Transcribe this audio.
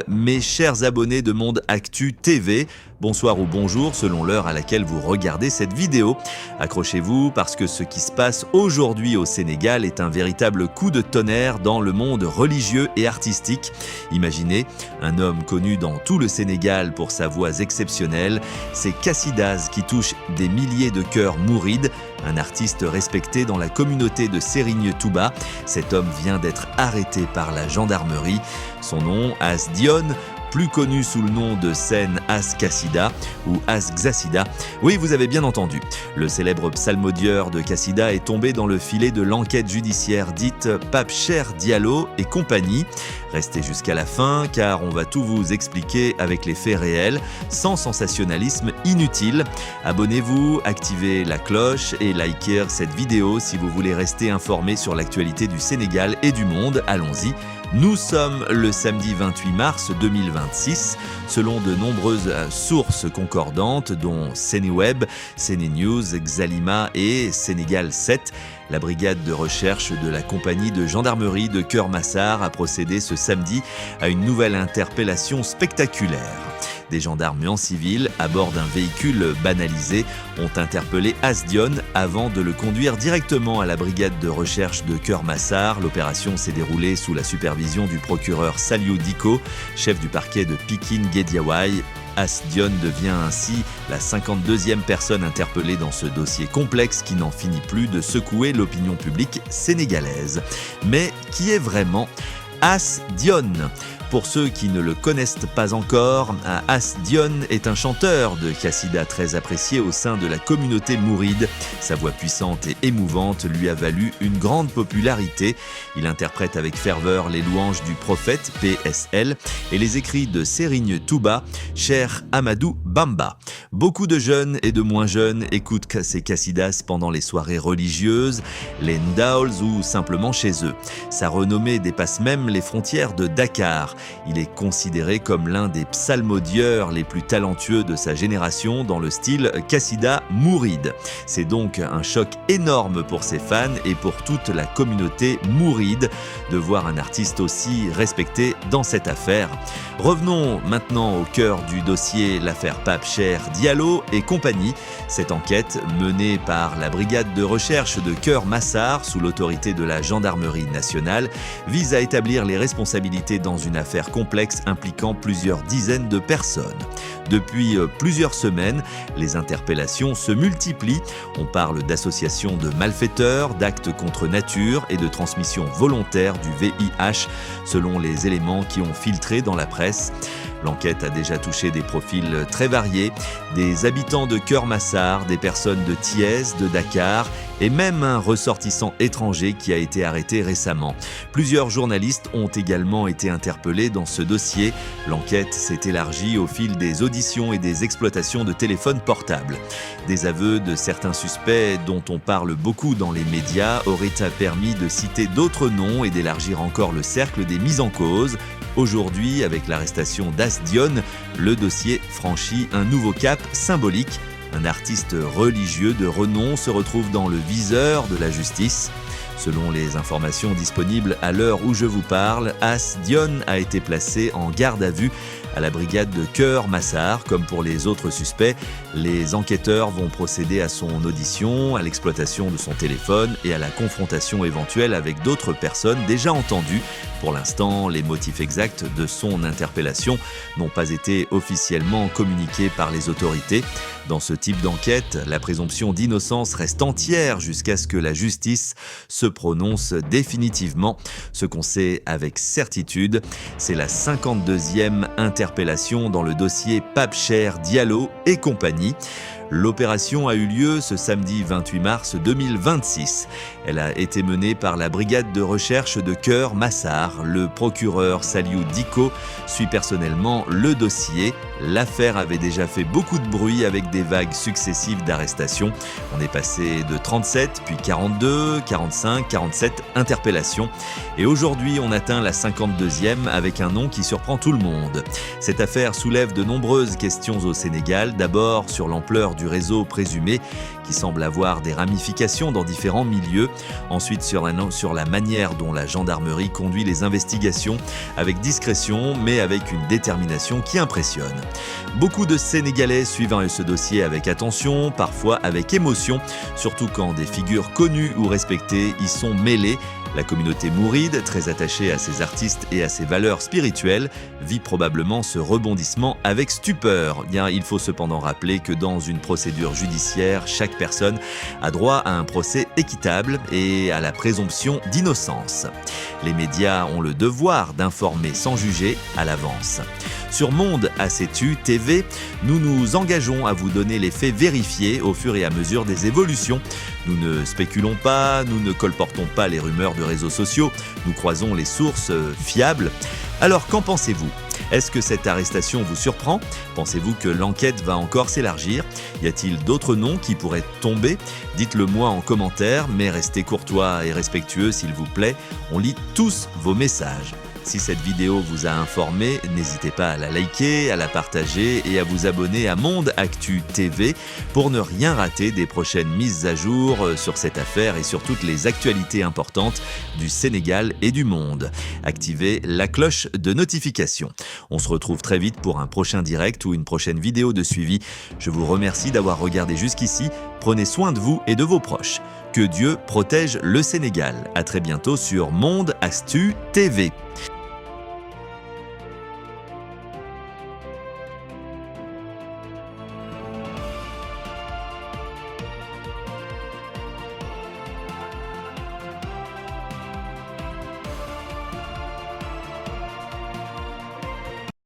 Mes chers abonnés de Monde Actu TV, bonsoir ou bonjour selon l'heure à laquelle vous regardez cette vidéo. Accrochez-vous parce que ce qui se passe aujourd'hui au Sénégal est un véritable coup de tonnerre dans le monde religieux et artistique. Imaginez, un homme connu dans tout le Sénégal pour sa voix exceptionnelle, c'est Kassidaz qui touche des milliers de cœurs mourides, un artiste respecté dans la communauté de Serigne Touba. Cet homme vient d'être arrêté par la gendarmerie. Son nom, As Dione, plus connu sous le nom de scène As Kassida ou As Xassida. Oui, vous avez bien entendu. Le célèbre psalmodieur de Kassida est tombé dans le filet de l'enquête judiciaire dite Pape Cheikh Diallo et compagnie. Restez jusqu'à la fin car on va tout vous expliquer avec les faits réels, sans sensationnalisme inutile. Abonnez-vous, activez la cloche et likez cette vidéo si vous voulez rester informé sur l'actualité du Sénégal et du monde. Allons-y. Nous sommes le samedi 28 mars 2026. Selon de nombreuses sources concordantes, dont Sénéweb, Sénénews, Xalima et Sénégal 7, la brigade de recherche de la compagnie de gendarmerie de Keur Massar a procédé ce samedi à une nouvelle interpellation spectaculaire. Des gendarmes en civil, à bord d'un véhicule banalisé, ont interpellé As Dione avant de le conduire directement à la brigade de recherche de Keur Massar. L'opération s'est déroulée sous la supervision du procureur Saliou Diko, chef du parquet de Pikine-Guédiawaye. As Dione devient ainsi la 52e personne interpellée dans ce dossier complexe qui n'en finit plus de secouer l'opinion publique sénégalaise. Mais qui est vraiment As Dione ? Pour ceux qui ne le connaissent pas encore, As Dione est un chanteur de Kassida très apprécié au sein de la communauté mouride. Sa voix puissante et émouvante lui a valu une grande popularité. Il interprète avec ferveur les louanges du prophète, PSL, et les écrits de Serigne Touba, Cheikh Ahmadou Bamba. Beaucoup de jeunes et de moins jeunes écoutent ces Kassidas pendant les soirées religieuses, les Ndauls ou simplement chez eux. Sa renommée dépasse même les frontières de Dakar. Il est considéré comme l'un des psalmodieurs les plus talentueux de sa génération dans le style Kassida mouride. C'est donc un choc énorme pour ses fans et pour toute la communauté mouride de voir un artiste aussi respecté dans cette affaire. Revenons maintenant au cœur du dossier, l'affaire Pape Cheikh Diallo et compagnie. Cette enquête, menée par la brigade de recherche de Keur Massar sous l'autorité de la gendarmerie nationale, vise à établir les responsabilités dans une affaire complexe impliquant plusieurs dizaines de personnes. Depuis plusieurs semaines, les interpellations se multiplient. On parle d'associations de malfaiteurs, d'actes contre nature et de transmission volontaire du VIH, selon les éléments qui ont filtré dans la presse. L'enquête a déjà touché des profils très variés, des habitants de Keur Massar, des personnes de Thiès, de Dakar et même un ressortissant étranger qui a été arrêté récemment. Plusieurs journalistes ont également été interpellés dans ce dossier. L'enquête s'est élargie au fil des auditions et des exploitations de téléphones portables. Des aveux de certains suspects dont on parle beaucoup dans les médias auraient permis de citer d'autres noms et d'élargir encore le cercle des mises en cause. Aujourd'hui, avec l'arrestation d'As Dione, le dossier franchit un nouveau cap symbolique. Un artiste religieux de renom se retrouve dans le viseur de la justice. Selon les informations disponibles à l'heure où je vous parle, As Dione a été placé en garde à vue à la brigade de Keur Massar. Comme pour les autres suspects, les enquêteurs vont procéder à son audition, à l'exploitation de son téléphone et à la confrontation éventuelle avec d'autres personnes déjà entendues. Pour l'instant, les motifs exacts de son interpellation n'ont pas été officiellement communiqués par les autorités. Dans ce type d'enquête, la présomption d'innocence reste entière jusqu'à ce que la justice se prononce définitivement. Ce qu'on sait avec certitude, c'est la 52e interpellation dans le dossier Pape Cheikh Diallo et compagnie. L'opération a eu lieu ce samedi 28 mars 2026. Elle a été menée par la brigade de recherche de Keur Massar. Le procureur Saliou Diko suit personnellement le dossier. L'affaire avait déjà fait beaucoup de bruit avec des vagues successives d'arrestations. On est passé de 37, puis 42, 45, 47 interpellations. Et aujourd'hui, on atteint la 52e avec un nom qui surprend tout le monde. Cette affaire soulève de nombreuses questions au Sénégal. D'abord sur l'ampleur du réseau présumé qui semble avoir des ramifications dans différents milieux. Ensuite, sur la manière dont la gendarmerie conduit les investigations, avec discrétion, mais avec une détermination qui impressionne. Beaucoup de Sénégalais suivent ce dossier avec attention, parfois avec émotion, surtout quand des figures connues ou respectées y sont mêlées. La communauté mouride, très attachée à ses artistes et à ses valeurs spirituelles, vit probablement ce rebondissement avec stupeur. Bien, il faut cependant rappeler que dans une procédure judiciaire, chaque personne a droit à un procès équitable et à la présomption d'innocence. Les médias ont le devoir d'informer sans juger à l'avance. Sur Monde ACTU TV, nous nous engageons à vous donner les faits vérifiés au fur et à mesure des évolutions. Nous ne spéculons pas, nous ne colportons pas les rumeurs de réseaux sociaux, nous croisons les sources fiables. Alors qu'en pensez-vous ? Est-ce que cette arrestation vous surprend ? Pensez-vous que l'enquête va encore s'élargir ? Y a-t-il d'autres noms qui pourraient tomber ? Dites-le moi en commentaire, mais restez courtois et respectueux s'il vous plaît. On lit tous vos messages. Si cette vidéo vous a informé, n'hésitez pas à la liker, à la partager et à vous abonner à Monde Actu TV pour ne rien rater des prochaines mises à jour sur cette affaire et sur toutes les actualités importantes du Sénégal et du monde. Activez la cloche de notification. On se retrouve très vite pour un prochain direct ou une prochaine vidéo de suivi. Je vous remercie d'avoir regardé jusqu'ici. Prenez soin de vous et de vos proches. Que Dieu protège le Sénégal. À très bientôt sur Monde Actu TV.